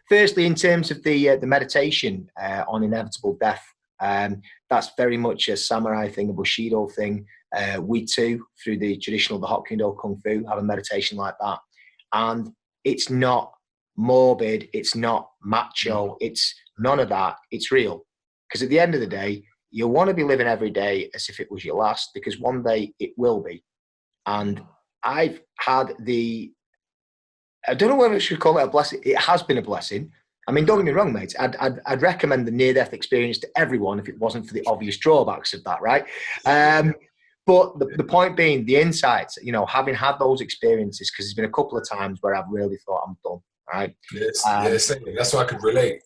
firstly, in terms of the meditation on inevitable death, that's very much a samurai thing, a Bushido thing. We too, through the traditional, the Hokkaido Kung Fu, have a meditation like that. And it's not morbid, it's not macho, it's none of that. It's real. Because at the end of the day, you want to be living every day as if it was your last, because one day it will be. And I've had I don't know whether I should call it a blessing. It has been a blessing. I mean, don't get me wrong, mate. I'd recommend the near-death experience to everyone if it wasn't for the obvious drawbacks of that, right? But the point being, the insights, you know, having had those experiences, because there's been a couple of times where I've really thought I'm done, right? Yes, same. That's why I can relate.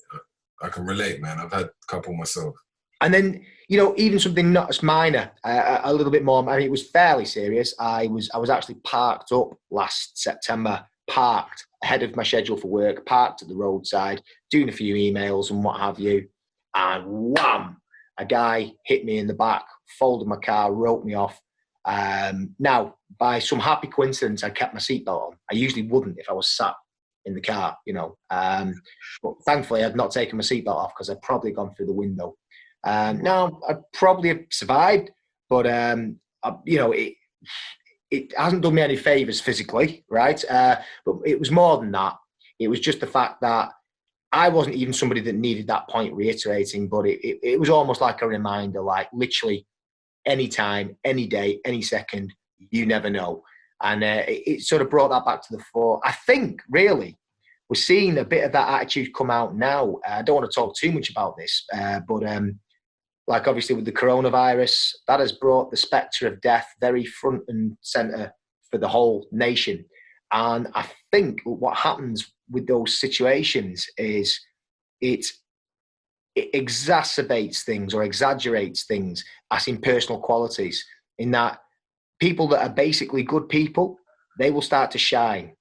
I can relate, man. I've had a couple myself. And then, you know, even something not as minor, a little bit more. I mean, it was fairly serious. I was actually parked up last September, parked ahead of my schedule for work, parked at the roadside, doing a few emails and what have you. And wham, a guy hit me in the back, folded my car, wrote me off. Now, by some happy coincidence, I kept my seatbelt on. I usually wouldn't if I was sat in the car, you know. But thankfully, I'd not taken my seatbelt off because I'd probably gone through the window. Now, I'd probably have survived, but, you know, it hasn't done me any favours physically, right? But it was more than that. It was just the fact that I wasn't even somebody that needed that point reiterating, but it was almost like a reminder, like literally any time, any day, any second, you never know. And it sort of brought that back to the fore. I think, really, we're seeing a bit of that attitude come out now. I don't want to talk too much about this, but like obviously with the coronavirus, that has brought the spectre of death very front and centre for the whole nation. And I think what happens with those situations is it exacerbates things or exaggerates things as in personal qualities, in that people that are basically good people, they will start to shine.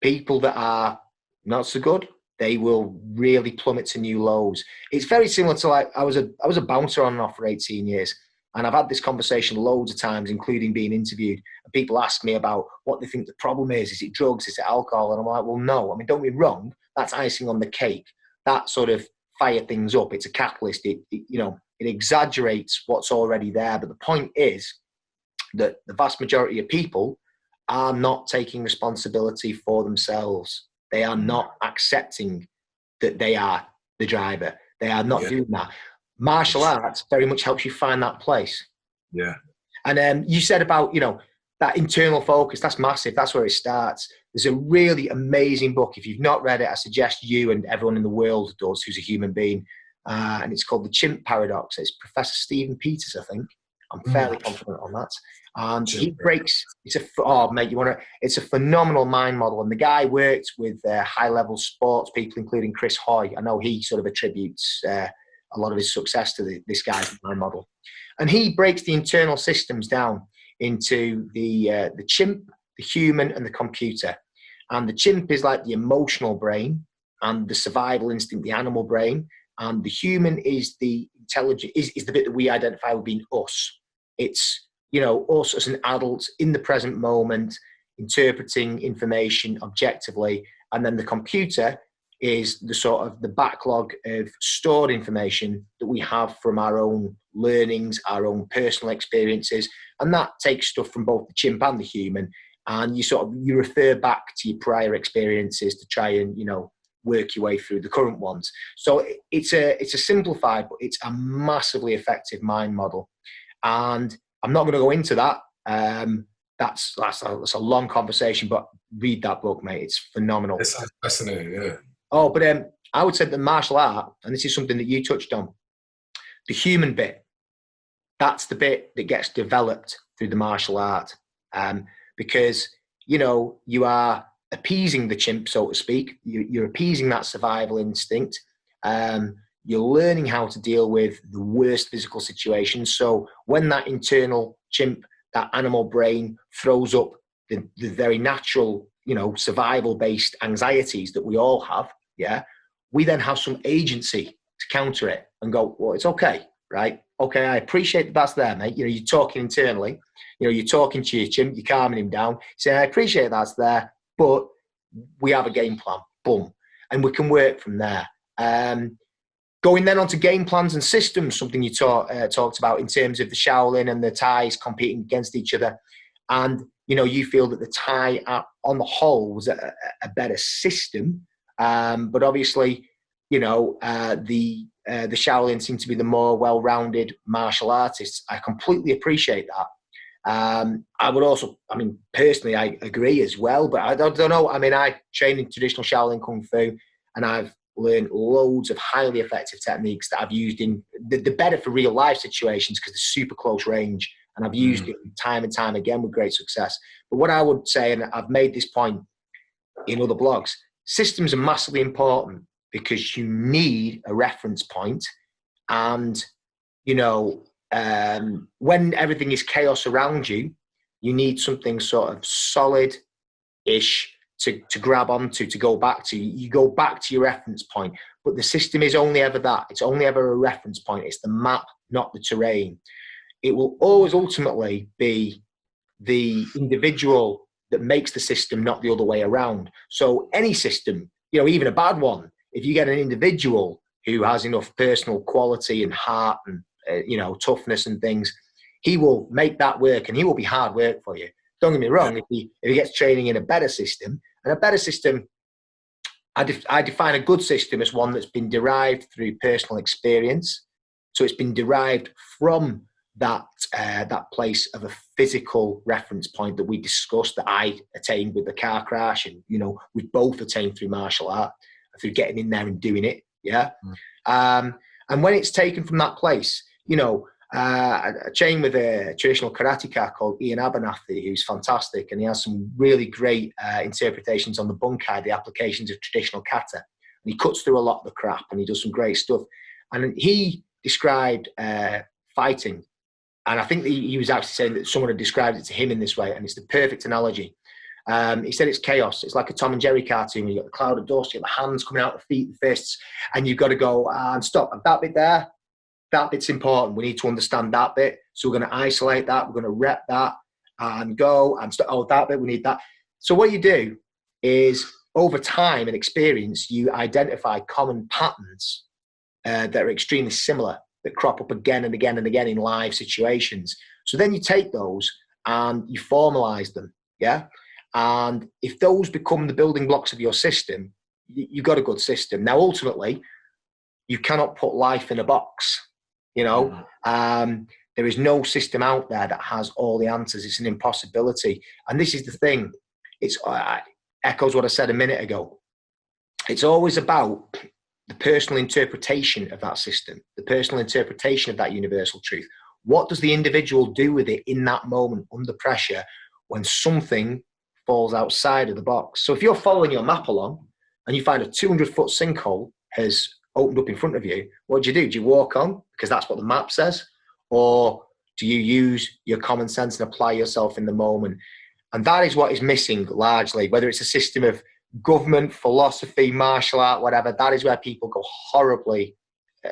People that are not so good, they will really plummet to new lows. It's very similar to, like, I was a bouncer on and off for 18 years. And I've had this conversation loads of times, including being interviewed. And people ask me about what they think the problem is. Is it drugs? Is it alcohol? And I'm like, well, no. I mean, don't be wrong. That's icing on the cake. That sort of fire things up. It's a catalyst. It you know, it exaggerates what's already there. But the point is that the vast majority of people are not taking responsibility for themselves. They are not accepting that they are the driver. They are not doing that. Martial arts very much helps you find that place. Yeah. And you said about, you know, that internal focus, that's massive. That's where it starts. There's a really amazing book. If you've not read it, I suggest you and everyone in the world does who's a human being. And it's called The Chimp Paradox. It's Professor Stephen Peters, I think. I'm fairly confident on that. And he breaks, it's a phenomenal mind model. And the guy worked with high-level sports people, including Chris Hoy. I know he sort of attributes a lot of his success to this guy's mind model. And he breaks the internal systems down into the chimp, the human, and the computer. And the chimp is like the emotional brain, and the survival instinct, the animal brain. And the human is the intelligent, is the bit that we identify with being us. It's, you know, us as an adult in the present moment, interpreting information objectively. And then the computer is the sort of the backlog of stored information that we have from our own learnings, our own personal experiences. And that takes stuff from both the chimp and the human. And you refer back to your prior experiences to try and, you know, work your way through the current ones. So it's a simplified, but it's a massively effective mind model. And I'm not going to go into that. That's a long conversation, but read that book, mate. It's phenomenal. It's fascinating, yeah. Oh, but I would say that martial art, and this is something that you touched on, the human bit, that's the bit that gets developed through the martial art. Because, you know, you are appeasing the chimp, so to speak. You're appeasing that survival instinct. You're learning how to deal with the worst physical situations. So when that internal chimp, that animal brain throws up the very natural, you know, survival-based anxieties that we all have, yeah, we then have some agency to counter it and go, well, it's okay, right? Okay, I appreciate that that's there, mate. You know, you're talking internally. You know, you're talking to your chimp, you're calming him down. Saying, I appreciate that's there, but we have a game plan. Boom. and we can work from there. Going then on to game plans and systems, something you talked about in terms of the Shaolin and the Thais competing against each other. And, you feel that the Thai on the whole was a better system. But obviously, the Shaolin seem to be the more well-rounded martial artists. I completely appreciate that. I would also, personally, I agree as well, but I don't know. I train in traditional Shaolin Kung Fu, and I've learned loads of highly effective techniques that I've used in the better for real life situations because they're super close range, and I've used it time and time again with great success. But what I would say, and I've made this point in other blogs, systems are massively important because you need a reference point, and when everything is chaos around you, you need something sort of solid-ish to grab onto, to go back to. You go back to your reference point, but the system is only ever that. It's only ever a reference point. It's the map, not the terrain. It will always ultimately be the individual that makes the system, not the other way around. So any system, even a bad one, if you get an individual who has enough personal quality and heart and toughness and things, he will make that work, and he will be hard work for you. Don't get me wrong. If he gets training in a better system, and a better system, I define a good system as one that's been derived through personal experience. So it's been derived from that place of a physical reference point that we discussed, that I attained with the car crash, and we both attained through martial art, through getting in there and doing it. Yeah. And when it's taken from that place, I train with a traditional karateka called Ian Abernathy, who's fantastic, and he has some really great interpretations on the bunkai, the applications of traditional kata. And he cuts through a lot of the crap, and he does some great stuff. And he described fighting, and I think that he was actually saying that someone had described it to him in this way, and it's the perfect analogy. He said it's chaos. It's like a Tom and Jerry cartoon where you've got the cloud of dust, you've got the hands coming out, the feet, the fists, and you've got to go and stop. And that bit there, that bit's important. We need to understand that bit. So we're going to isolate that. We're going to rep that and go and stop. Oh, that bit, we need that. So what you do is, over time and experience, you identify common patterns that are extremely similar, that crop up again and again and again in live situations. So then you take those and you formalize them. Yeah. And if those become the building blocks of your system, you've got a good system. Now, ultimately, you cannot put life in a box. There is no system out there that has all the answers. It's an impossibility. And this is the thing. It's echoes what I said a minute ago. It's always about the personal interpretation of that system, the personal interpretation of that universal truth. What does the individual do with it in that moment under pressure when something falls outside of the box? So if you're following your map along and you find a 200-foot sinkhole has opened up in front of you, what do? Do you walk on because that's what the map says? Or do you use your common sense and apply yourself in the moment? And that is what is missing largely, whether it's a system of government, philosophy, martial art, whatever. That is where people go horribly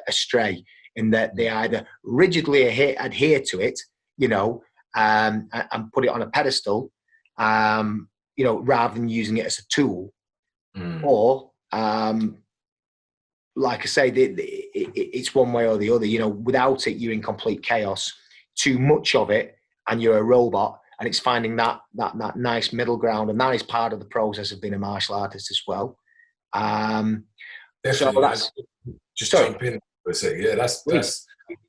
astray, in that they either rigidly adhere to it, and put it on a pedestal, rather than using it as a tool, or like I say, it's one way or the other. Without it, you're in complete chaos. Too much of it, and you're a robot. And it's finding that nice middle ground, and that is part of the process of being a martial artist as well. Definitely. So that's just jump in for a sec. Yeah,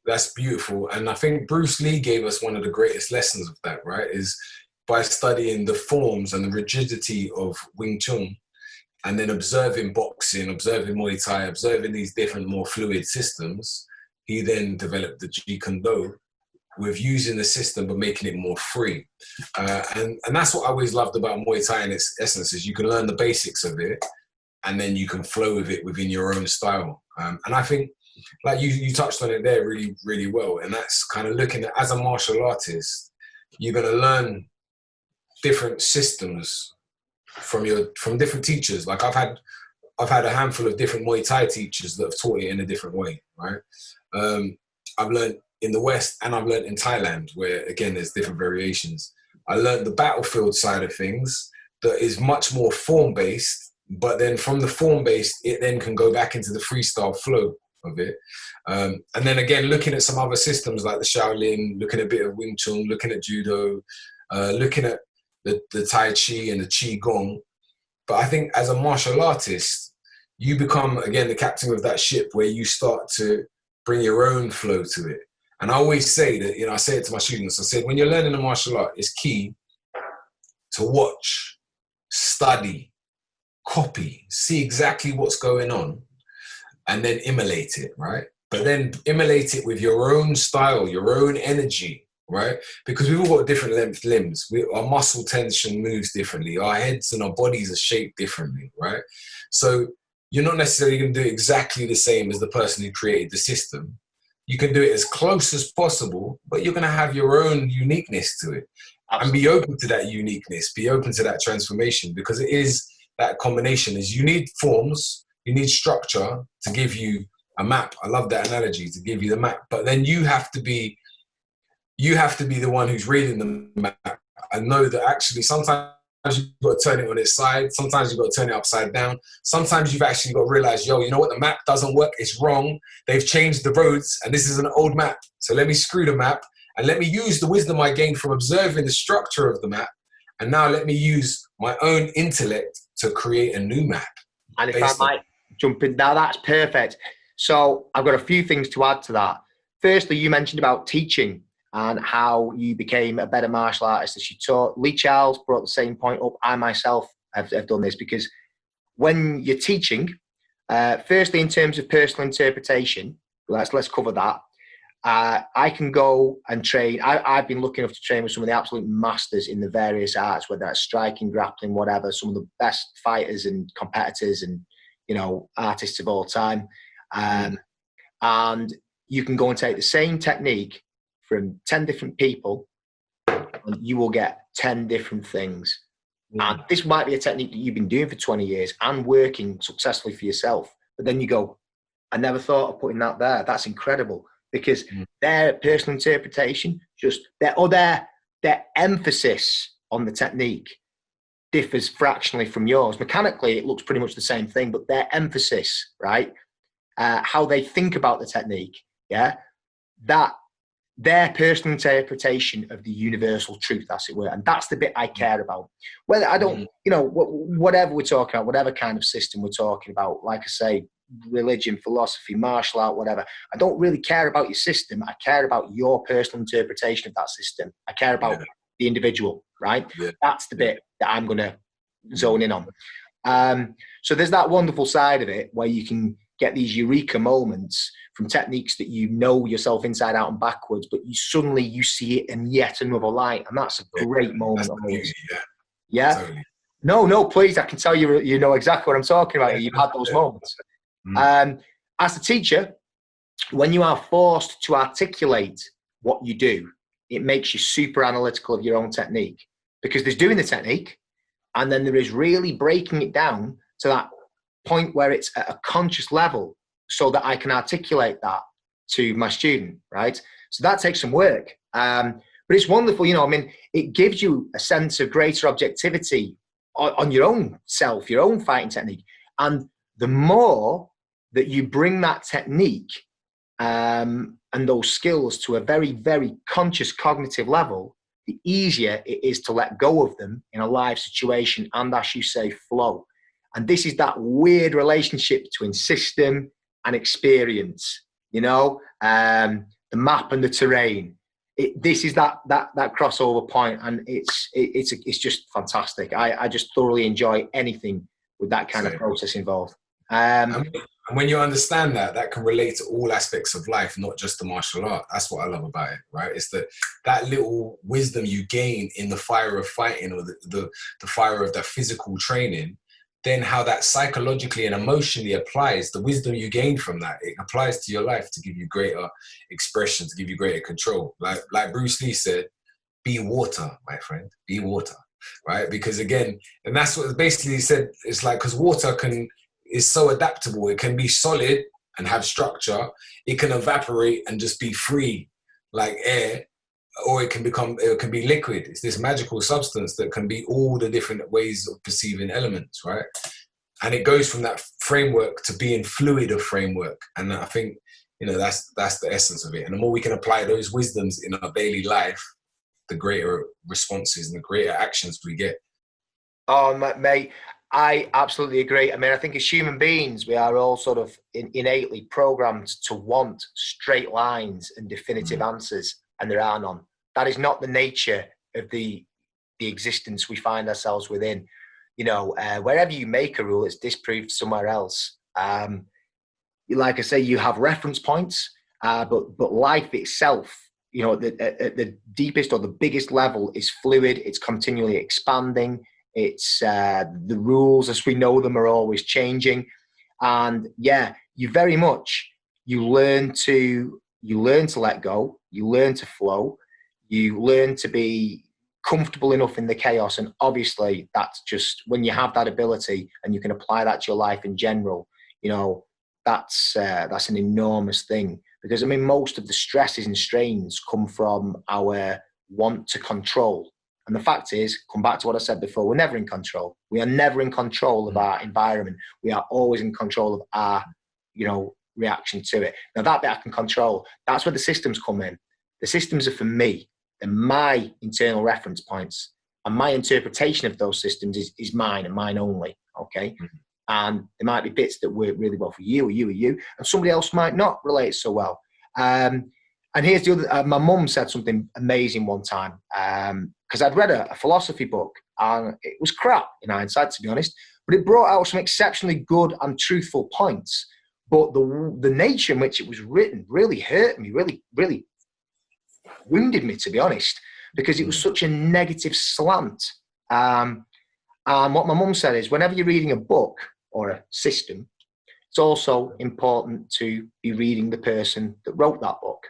that's beautiful. And I think Bruce Lee gave us one of the greatest lessons of that, right? Is by studying the forms and the rigidity of Wing Chun, and then observing boxing, observing Muay Thai, observing these different, more fluid systems. He then developed the Jeet Kune Do, with using the system but making it more free. And that's what I always loved about Muay Thai in its essence, is you can learn the basics of it and then you can flow with it within your own style. And I think, like you touched on it there really, really well. And that's kind of looking at, as a martial artist, you're going to learn different systems from different teachers. Like I've had a handful of different Muay Thai teachers that have taught it in a different way, right? I've learned in the West, and I've learned in Thailand, where again there's different variations. I learned the battlefield side of things that is much more form-based but then from the form-based, it then can go back into the freestyle flow of it. And then again, looking at some other systems like the Shaolin, looking at a bit of Wing Chun, looking at Judo, looking at the Tai Chi and the Qi Gong. But I think as a martial artist, you become, again, the captain of that ship where you start to bring your own flow to it. And I always say that, I say it to my students, I said, when you're learning a martial art, it's key to watch, study, copy, see exactly what's going on, and then immolate it, right? But then immolate it with your own style, your own energy, right? Because we've all got different length limbs. Our muscle tension moves differently. Our heads and our bodies are shaped differently, right? So you're not necessarily going to do exactly the same as the person who created the system. You can do it as close as possible, but you're going to have your own uniqueness to it. Absolutely. And be open to that uniqueness, be open to that transformation, because it is that combination. Is you need forms, you need structure to give you a map. I love that analogy, to give you the map. But then you have to be the one who's reading the map and know that actually sometimes you've got to turn it on its side. Sometimes you've got to turn it upside down. Sometimes you've actually got to realize, you know what? The map doesn't work. It's wrong. They've changed the roads and this is an old map. So let me screw the map and let me use the wisdom I gained from observing the structure of the map. And now let me use my own intellect to create a new map. And if I might jump in, that's perfect. So I've got a few things to add to that. Firstly, you mentioned about teaching and how you became a better martial artist as you taught. Lee Charles brought the same point up. I myself have done this, because when you're teaching, firstly, in terms of personal interpretation, let's cover that. I can go and train. I've been lucky enough to train with some of the absolute masters in the various arts, whether that's striking, grappling, whatever, some of the best fighters and competitors and, artists of all time. And you can go and take the same technique from 10 different people and you will get 10 different things. And this might be a technique that you've been doing for 20 years and working successfully for yourself. But then you go, I never thought of putting that there. That's incredible. Because their personal interpretation, just their emphasis on the technique differs fractionally from yours. Mechanically, it looks pretty much the same thing, but their emphasis, right? How they think about the technique, that their personal interpretation of the universal truth, as it were. And that's the bit I care about. Whether I don't, whatever we're talking about, whatever kind of system we're talking about, like I say, religion, philosophy, martial art, whatever. I don't really care about your system. I care about your personal interpretation of that system. I care about the individual, right? Yeah. That's the bit that I'm going to zone in on. So there's that wonderful side of it where you can get these eureka moments from techniques that you know yourself inside out and backwards, but you see it in yet another light. And that's a great moment. Yeah. Totally. No, please. I can tell you know exactly what I'm talking about. You've had those moments. As a teacher, when you are forced to articulate what you do, it makes you super analytical of your own technique, because there's doing the technique and then there is really breaking it down to that point where it's at a conscious level so that I can articulate that to my student, right? So that takes some work. But it's wonderful, it gives you a sense of greater objectivity on your own self, your own fighting technique. And the more that you bring that technique and those skills to a very, very conscious cognitive level, the easier it is to let go of them in a live situation and, as you say, flow. And this is that weird relationship between system and experience, the map and the terrain. This is that crossover point, and it's just fantastic. I just thoroughly enjoy anything with that kind of process involved. And when you understand that can relate to all aspects of life, not just the martial art. That's what I love about it, right? It's that little wisdom you gain in the fire of fighting, or the fire of that physical training, then how that psychologically and emotionally applies, the wisdom you gain from that, it applies to your life to give you greater expression, to give you greater control. Like Bruce Lee said, be water, my friend, be water, right? Because again, and that's what basically he said, it's like, because water is so adaptable. It can be solid and have structure. It can evaporate and just be free like air, or it can be liquid. It's this magical substance that can be all the different ways of perceiving elements, right? And it goes from that framework to being fluid of framework. And I think, that's the essence of it. And the more we can apply those wisdoms in our daily life, the greater responses and the greater actions we get. Oh, mate, I absolutely agree. I mean, I think as human beings, we are all sort of innately programmed to want straight lines and definitive answers, and there are none. That is not the nature of the existence we find ourselves within. Wherever you make a rule, it's disproved somewhere else. Like I say, you have reference points, but life itself, at the deepest or the biggest level, is fluid. It's continually expanding. It's the rules as we know them are always changing, and you very much you learn to let go. You learn to flow. You learn to be comfortable enough in the chaos, and obviously that's just when you have that ability and you can apply that to your life in general. That's an enormous thing, because I mean most of the stresses and strains come from our want to control. And the fact is, come back to what I said before, we're never in control. We are never in control of our environment. We are always in control of our, reaction to it. Now that bit I can control. That's where the systems come in. The systems are for me. They're my internal reference points. And my interpretation of those systems is mine and mine only. Okay. Mm-hmm. And there might be bits that work really well for you, and somebody else might not relate so well. And here's the other. My mum said something amazing one time, because I'd read a philosophy book, and it was crap in hindsight, to be honest. But it brought out some exceptionally good and truthful points. But the nature in which it was written really hurt me, really wounded me, to be honest, because it was such a negative slant. And what my mum said is, whenever you're reading a book or a system, it's also important to be reading the person that wrote that book,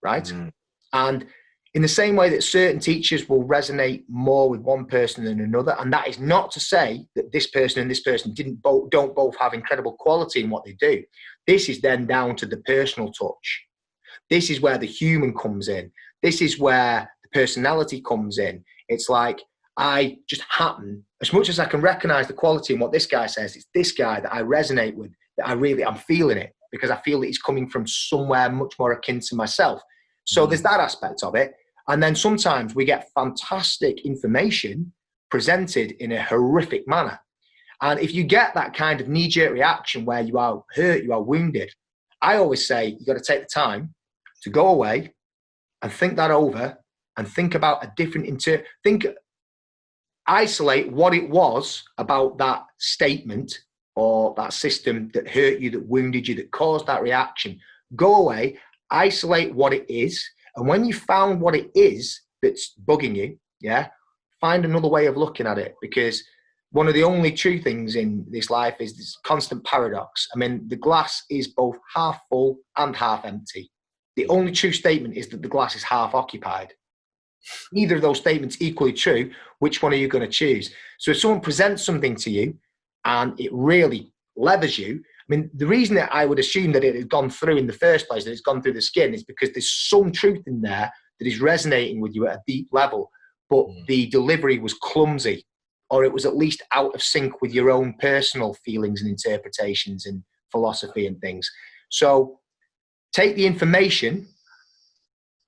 right? Mm. And in the same way that certain teachers will resonate more with one person than another, and that is not to say that this person and this person don't both have incredible quality in what they do. This is then down to the personal touch. This is where the human comes in. This is where the personality comes in. It's like, I just happen, as much as I can recognize the quality in what this guy says, it's this guy that I resonate with, that I'm feeling it, because I feel that he's coming from somewhere much more akin to myself. So there's that aspect of it. And then sometimes we get fantastic information presented in a horrific manner. And if you get that kind of knee-jerk reaction where you are hurt, you are wounded, I always say you've got to take the time to go away and think that over and think about a different isolate what it was about that statement or that system that hurt you, that wounded you, that caused that reaction. Go away, isolate what it is. And when you found what it is that's bugging you, find another way of looking at it. Because one of the only true things in this life is this constant paradox. I mean, the glass is both half full and half empty. The only true statement is that the glass is half occupied. Either of those statements equally true. Which one are you going to choose? So if someone presents something to you and it really levers you, I mean, the reason that I would assume that it had gone through in the first place, that it's gone through the skin, is because there's some truth in there that is resonating with you at a deep level, but the delivery was clumsy, or it was at least out of sync with your own personal feelings and interpretations and philosophy and things. So take the information,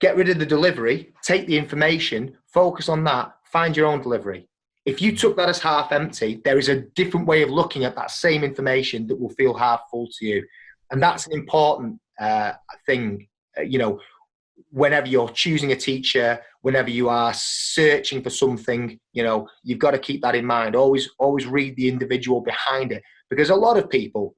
get rid of the delivery, take the information, focus on that, find your own delivery. If you took that as half empty, there is a different way of looking at that same information that will feel half full to you. And that's an important thing, whenever you're choosing a teacher, whenever you are searching for something, you've got to keep that in mind. Always read the individual behind it. Because a lot of people,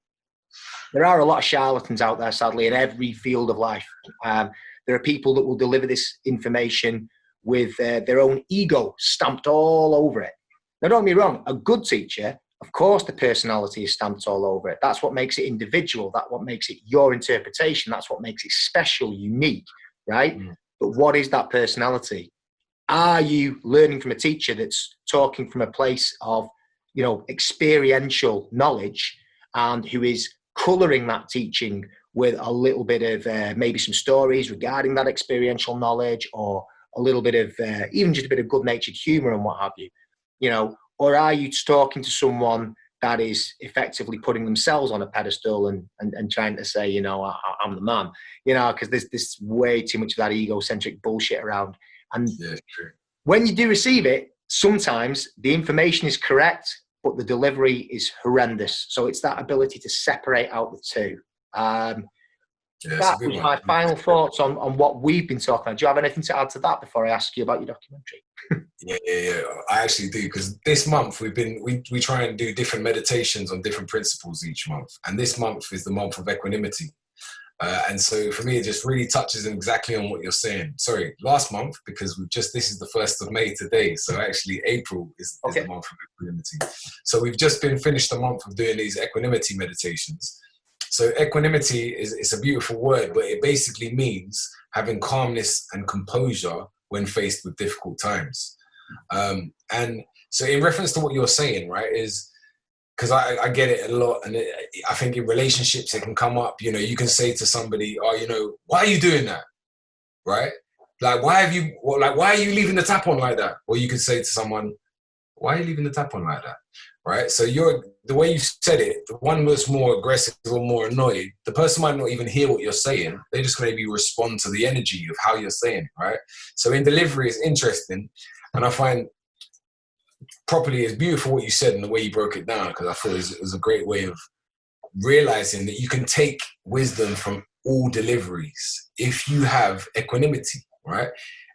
there are a lot of charlatans out there, sadly, in every field of life. There are people that will deliver this information with their own ego stamped all over it. Now, don't get me wrong, a good teacher, of course, the personality is stamped all over it. That's what makes it individual. That's what makes it your interpretation. That's what makes it special, unique, right? Mm. But what is that personality? Are you learning from a teacher that's talking from a place of, experiential knowledge, and who is colouring that teaching with a little bit of maybe some stories regarding that experiential knowledge, or a little bit of even just a bit of good-natured humour and what have you, or are you talking to someone that is effectively putting themselves on a pedestal and trying to say, you know, I'm the man, you know, because there's way too much of that egocentric bullshit around. And true. When you do receive it, sometimes the information is correct, but the delivery is horrendous. So it's that ability to separate out the two. That was my final thoughts on what we've been talking about. Do you have anything to add to that before I ask you about your documentary? Yeah. I actually do, because this month we try and do different meditations on different principles each month, and this month is the month of equanimity. And so for me, it just really touches exactly on what you're saying. Sorry, last month, because this is the 1st of May today. So actually April is the month of equanimity. So we've just finished the month of doing these equanimity meditations. So equanimity is a beautiful word, but it basically means having calmness and composure when faced with difficult times. And so in reference to what you're saying, right, is because I get it a lot, and I think in relationships it can come up. You know, you can say to somebody, "Oh, you know, why are you doing that?" Right? Like, why are you leaving the tap on like that? Or you could say to someone, "Why are you leaving the tap on like that?" Right? So the way you said it, the one that's more aggressive or more annoyed, the person might not even hear what you're saying. They just maybe respond to the energy of how you're saying it, right? So in delivery, it's interesting, and I find properly, it's beautiful what you said and the way you broke it down, because I thought it was a great way of realizing that you can take wisdom from all deliveries if you have equanimity, right?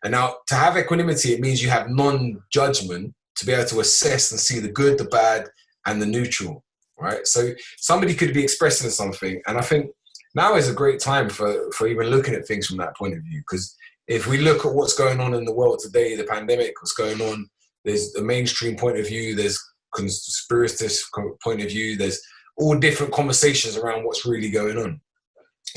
And now to have equanimity, it means you have non-judgment to be able to assess and see the good, the bad, and the neutral, right? So somebody could be expressing something, and I think now is a great time for even looking at things from that point of view, because if we look at what's going on in the world today, the pandemic, what's going on, there's the mainstream point of view, there's conspiracist point of view, there's all different conversations around what's really going on.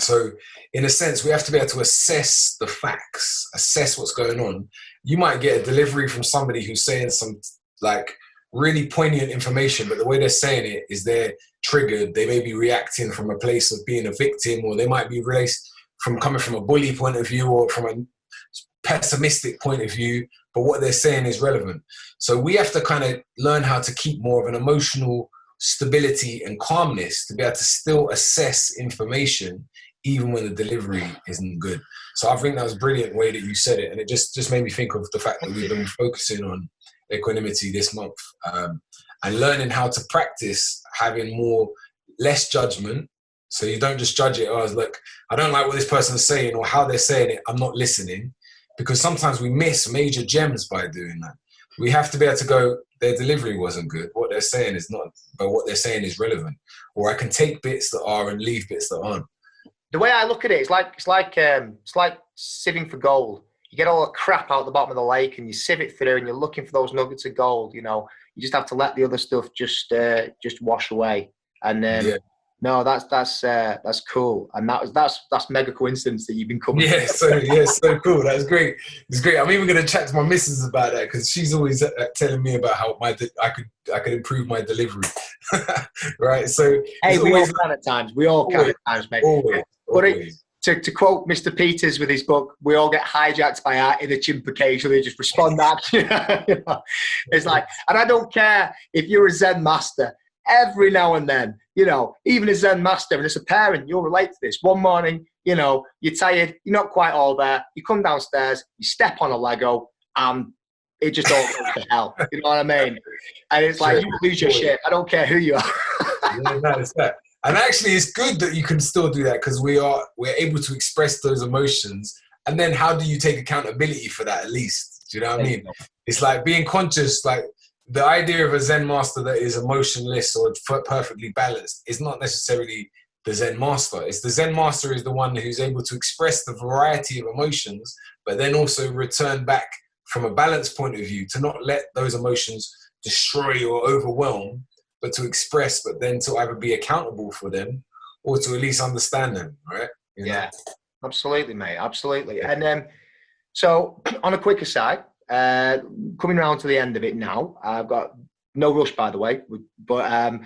So in a sense, we have to be able to assess the facts, assess what's going on. You might get a delivery from somebody who's saying some like really poignant information, but the way they're saying it is they're triggered. They may be reacting from a place of being a victim, or they might be raised from coming from a bully point of view or from a pessimistic point of view, but what they're saying is relevant. So we have to kind of learn how to keep more of an emotional stability and calmness to be able to still assess information even when the delivery isn't good. So I think that was a brilliant way that you said it, and it just made me think of the fact that we've been focusing on equanimity this month, and learning how to practice having less judgment. So you don't just judge it as, look, I don't like what this person's saying or how they're saying it, I'm not listening. Because sometimes we miss major gems by doing that. We have to be able to go, their delivery wasn't good, what they're saying is not, but what they're saying is relevant. Or I can take bits that are and leave bits that aren't. The way I look at it, it's like sieving for gold. You get all the crap out the bottom of the lake and you sieve it through, and you're looking for those nuggets of gold. You know, you just have to let the other stuff just wash away. And no, that's cool, and that's mega coincidence that you've been coming. Yeah, so cool. That's great. It's great. I'm even going to chat to my missus about that, because she's always telling me about how I could improve my delivery. Right. So hey, we all can at times. We all can at times, mate. Always. To quote Mr. Peters with his book, we all get hijacked by our inner chimp occasionally. Just respond that. You know? It's like, and I don't care if you're a Zen master. Every now and then, you know, even a Zen master, and as a parent, you'll relate to this. One morning, you know, you're tired, you're not quite all there. You come downstairs, you step on a Lego, and it just all goes to hell. You know what I mean? And it's like, you lose your shit. I don't care who you are. Yeah, no, it's that. And actually, it's good that you can still do that, because we're able to express those emotions. And then how do you take accountability for that, at least? Do you know what I mean? It's like being conscious, like, the idea of a Zen master that is emotionless or perfectly balanced is not necessarily the Zen master. It's the Zen master is the one who's able to express the variety of emotions, but then also return back from a balanced point of view, to not let those emotions destroy or overwhelm, but to express, but then to either be accountable for them or to at least understand them, right? You know? Yeah, absolutely, mate. Absolutely. And then, so on a quicker side, coming around to the end of it now, I've got no rush, by the way, but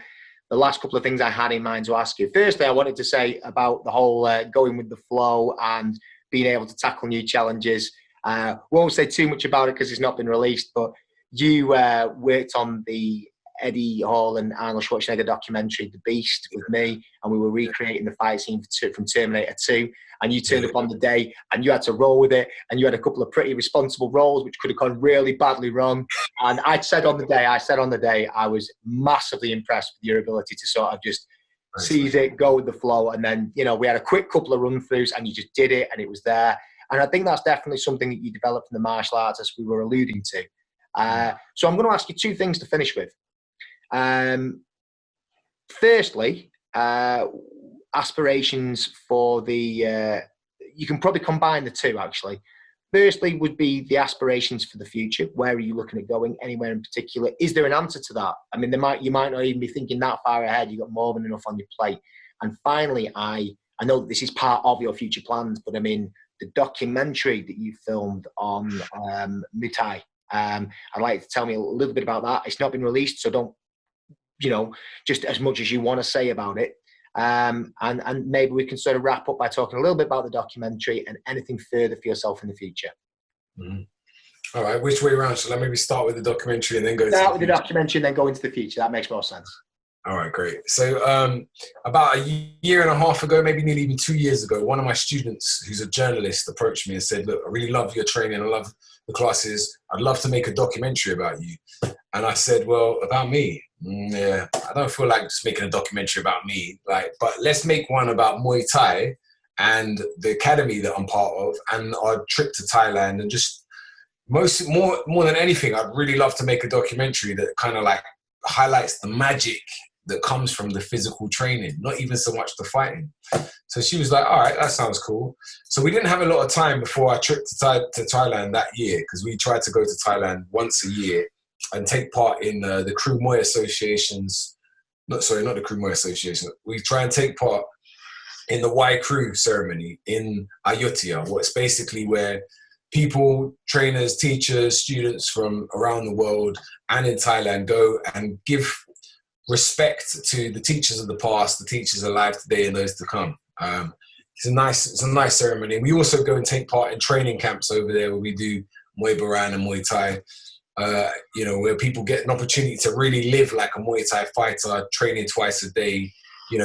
the last couple of things I had in mind to ask you. Firstly, I wanted to say about the whole going with the flow and being able to tackle new challenges. Won't say too much about it because it's not been released, but you worked on the Eddie Hall and Arnold Schwarzenegger documentary, The Beast, with me, and we were recreating the fight scene from Terminator 2. And you turned up on the day and you had to roll with it, and you had a couple of pretty responsible rolls which could have gone really badly wrong. And I said on the day, I was massively impressed with your ability to sort of just seize it, go with the flow. And then, you know, we had a quick couple of run throughs and you just did it and it was there. And I think that's definitely something that you developed in the martial arts, as we were alluding to. So I'm going to ask you two things to finish with. Firstly, aspirations for the, you can probably combine the two actually. Firstly would be the aspirations for the future. Where are you looking at going? Anywhere in particular? Is there an answer to that? I mean, you might not even be thinking that far ahead. You've got more than enough on your plate. And finally, I know that this is part of your future plans, but I mean, the documentary that you filmed on Muay Thai. I'd like to tell me a little bit about that. It's not been released, so don't, you know, just as much as you want to say about it. And maybe we can sort of wrap up by talking a little bit about the documentary and anything further for yourself in the future. Mm-hmm. All right, which way around? Shall I maybe start with the documentary and then go start with the documentary and then go into the future? That makes more sense. All right, great. So about a year and a half ago, maybe nearly even 2 years ago, one of my students, who's a journalist, approached me and said, look, I really love your training. I love the classes. I'd love to make a documentary about you. And I said, well, about me? Yeah, I don't feel like just making a documentary about me. But let's make one about Muay Thai and the academy that I'm part of and our trip to Thailand. And just more than anything, I'd really love to make a documentary that kind of like highlights the magic that comes from the physical training, not even so much the fighting. So she was like, all right, that sounds cool. So we didn't have a lot of time before our trip to Thailand that year, because we tried to go to Thailand once a year and take part in the Crew Muay Association's, not the Crew Muay Association. We try and take part in the Y Crew ceremony in Ayutthaya, what's basically where people, trainers, teachers, students from around the world and in Thailand go and give respect to the teachers of the past, the teachers alive today and those to come. It's a nice ceremony. We also go and take part in training camps over there where we do Muay Baran and Muay Thai, where people get an opportunity to really live like a Muay Thai fighter, training twice a day,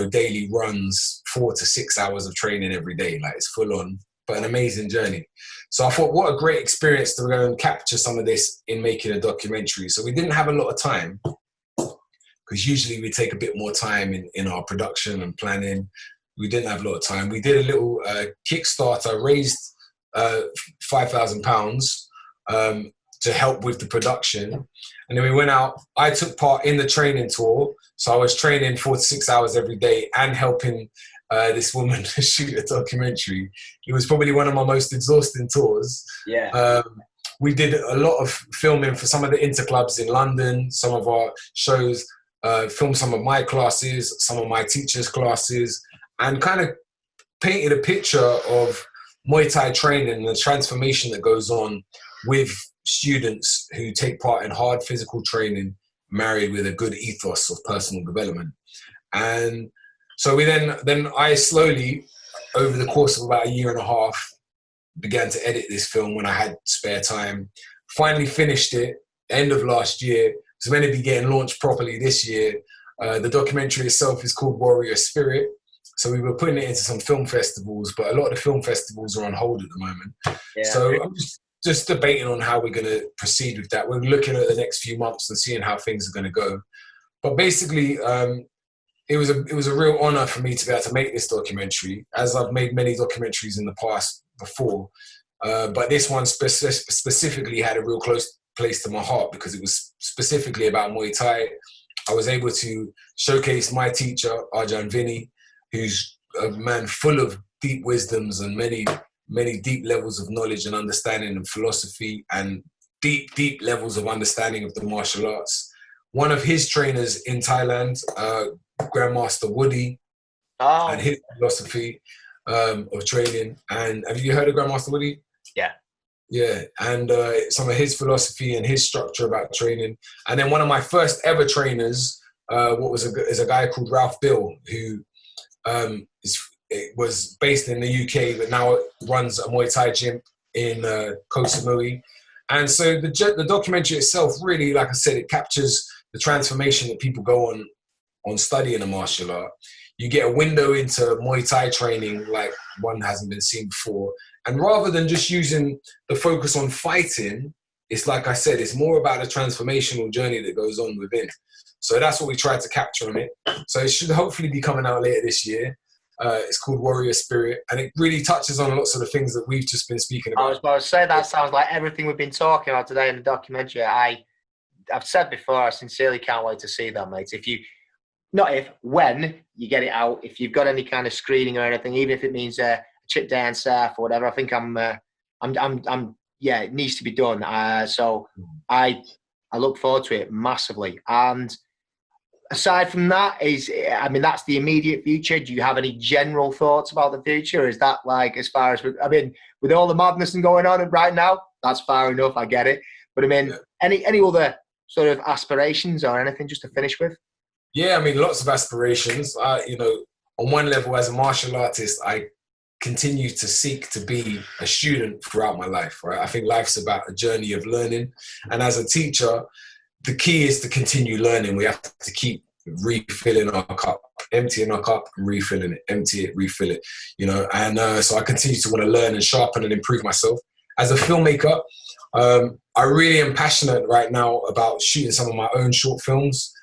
daily runs, 4 to 6 hours of training every day. Like, it's full on, but an amazing journey. So I thought, what a great experience to go and capture some of this in making a documentary. So we didn't have a lot of time, because usually we take a bit more time in our production and planning. We didn't have a lot of time. We did a little Kickstarter, raised £5,000 to help with the production. And then we went out. I took part in the training tour. So I was training 4 to 6 hours every day and helping this woman shoot a documentary. It was probably one of my most exhausting tours. Yeah. We did a lot of filming for some of the interclubs in London, some of our shows, filmed some of my classes, some of my teachers' classes, and kind of painted a picture of Muay Thai training and the transformation that goes on with students who take part in hard physical training, married with a good ethos of personal development. And so then I slowly, over the course of about a year and a half, began to edit this film when I had spare time. Finally finished it end of last year. It's meant to be getting launched properly this year. The documentary itself is called Warrior Spirit. So we were putting it into some film festivals, but a lot of the film festivals are on hold at the moment. Yeah. So I'm just debating on how we're going to proceed with that. We're looking at the next few months and seeing how things are going to go. But basically, it was a real honor for me to be able to make this documentary, as I've made many documentaries in the past before. But this one specifically had a real close place to my heart because it was specifically about Muay Thai. I was able to showcase my teacher, Ajahn Vinny, who's a man full of deep wisdoms and many, many deep levels of knowledge and understanding and philosophy and deep, deep levels of understanding of the martial arts. One of his trainers in Thailand, Grandmaster Woody, and his philosophy of training. And have you heard of Grandmaster Woody? Yeah. Yeah, and some of his philosophy and his structure about training. And then one of my first ever trainers is a guy called Ralph Bill, who was based in the UK, but now runs a Muay Thai gym in Koh Samui. And so the documentary itself really, like I said, it captures the transformation that people go on studying a martial art. You get a window into Muay Thai training like one hasn't been seen before. And rather than just using the focus on fighting, it's like I said, it's more about a transformational journey that goes on within. So that's what we tried to capture on it. So it should hopefully be coming out later this year. It's called Warrior Spirit, and it really touches on lots of the things that we've just been speaking about. I was about to say, that sounds like everything we've been talking about today in the documentary. I've said before, I sincerely can't wait to see that, mate. When you get it out, if you've got any kind of screening or anything, even if it means a chip down surf or whatever, I think it needs to be done. So I look forward to it massively. And aside from that, that's the immediate future. Do you have any general thoughts about the future? Is that like, as far as, with all the madness and going on right now, that's far enough, I get it. But any other sort of aspirations or anything just to finish with? Yeah, lots of aspirations. On one level, as a martial artist, I continue to seek to be a student throughout my life, right? I think life's about a journey of learning. And as a teacher, the key is to continue learning. We have to keep refilling our cup, emptying our cup and refilling it, empty it, refill it, And so I continue to want to learn and sharpen and improve myself. As a filmmaker, I really am passionate right now about shooting some of my own short films.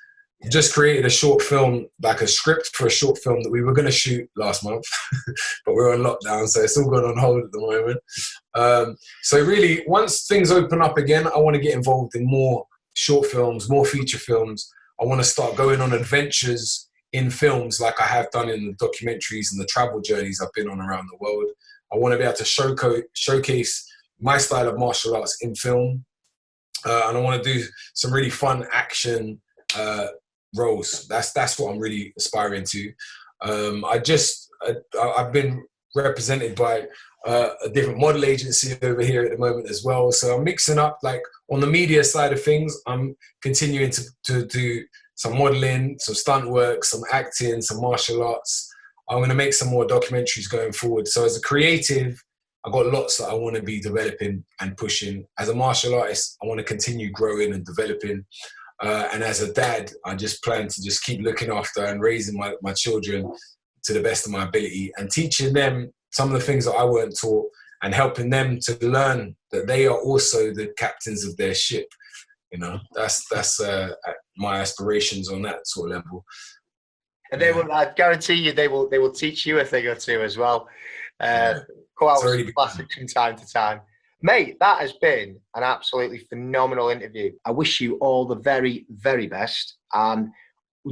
Just created a short film, like a script for a short film that we were going to shoot last month, but we're on lockdown, so it's all going on hold at the moment. So really, once things open up again, I want to get involved in more short films, more feature films. I want to start going on adventures in films like I have done in the documentaries and the travel journeys I've been on around the world. I want to be able to showcase my style of martial arts in film. And I want to do some really fun action roles. That's what I'm really aspiring to. I've been represented by a different model agency over here at the moment as well. So I'm mixing up, like on the media side of things, I'm continuing to do some modeling, some stunt work, some acting, some martial arts. I'm going to make some more documentaries going forward. So as a creative, I've got lots that I want to be developing and pushing. As a martial artist, I want to continue growing and developing. And as a dad, I just plan to just keep looking after and raising my children to the best of my ability and teaching them some of the things that I weren't taught and helping them to learn that they are also the captains of their ship. That's my aspirations on that sort of level. And they will, I guarantee you, they will teach you a thing or two as well. Go out with some classics from time to time. Mate, that has been an absolutely phenomenal interview. I wish you all the very, very best. And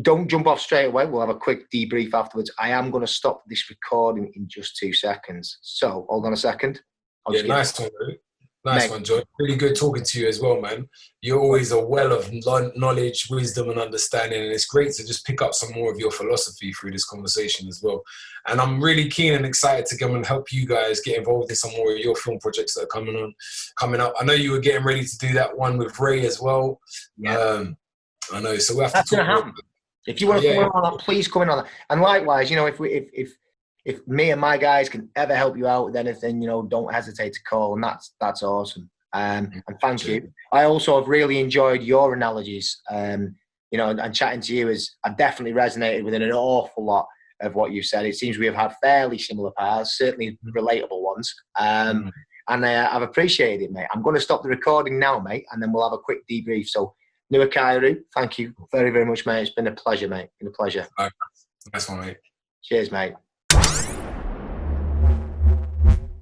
don't jump off straight away. We'll have a quick debrief afterwards. I am going to stop this recording in just 2 seconds. So, hold on a second. Nice one, dude. Nice one, John. Really good talking to you as well, man. You're always a well of knowledge, wisdom, and understanding, and it's great to just pick up some more of your philosophy through this conversation as well. And I'm really keen and excited to come and help you guys get involved in some more of your film projects that are coming up. I know you were getting ready to do that one with Ray as well. Yeah. I know, so we have to talk. That's going to happen. If you want to come in on that, please come in on that. And likewise, if me and my guys can ever help you out with anything, don't hesitate to call, and that's awesome. And thank you. I also have really enjoyed your analogies. And chatting to you I definitely resonated with an awful lot of what you said. It seems we have had fairly similar paths, certainly relatable ones. And I've appreciated it, mate. I'm going to stop the recording now, mate, and then we'll have a quick debrief. So, Nuakai Aru, thank you very, very much, mate. It's been a pleasure, mate. It's been a pleasure. Nice one, mate. Cheers, mate.